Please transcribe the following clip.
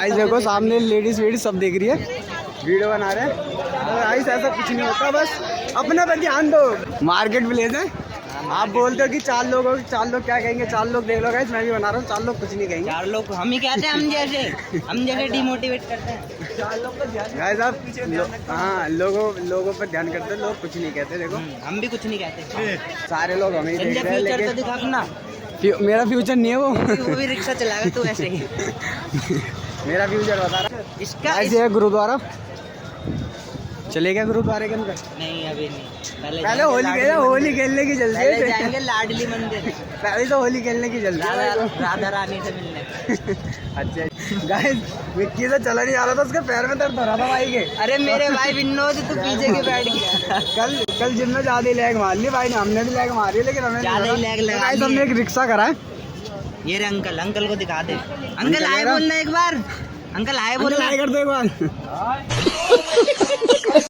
Guys देखो सामने ladies वेडीज सब देख रही है, वीडियो बना रहे हैं। तो गाइस ऐसा कुछ नहीं होता, बस अपने पर ध्यान दो। मार्केट प्लेस है, आप बोलते हो कि 4 लोग क्या कहेंगे, 4 लोग देख लो गाइस, मैं भी बना रहा हूँ, 4 लोग कुछ नहीं कहेंगे। 4 लोग हम ही कहते हैं, हम जैसे डिमोटिवेट करते हैं। 4 लोग को ध्यान गाइस आप हाँ लोगों पर ध्यान करते, लोग कुछ नहीं कहते। देखो हम भी कुछ नहीं कहते, सारे लोग हमें ही देख रहे हैं, फ्यूचर तो लेकिन दिखा अपना। मेरा फ्यूचर नहीं है वो भी रिक्शा चलाएगा तू ऐसे ही। मेरा फ्यूचर बता रहा है। इसका ये है गुरुद्वारा, चलेगा गुरुद्वारे के अंदर? नहीं अभी नहीं, पहले होली खेलने की जल्दी है, जाएंगे लाडली मंदिर। पहले तो होली खेलने की जल्दी है राधा रानी से मिलने। अच्छा गाइस विक्की से चला नहीं आ रहा था, उसके पैर में दर्द हो रहा था भाई के। अरे मेरे भाई विनोद तू पीछे के बैठ गया। कल जिम में ज्यादा ही लैग मार ली भाई ने, हमने भी लैग मारी है, लेकिन हमें ज्यादा ही लैग लगा ली। हमने एक रिक्शा करा है। ये रे अंकल को दिखा दे। अंकल आए बोलना एक बार, अंकल आए बोलना कर दो एक बार।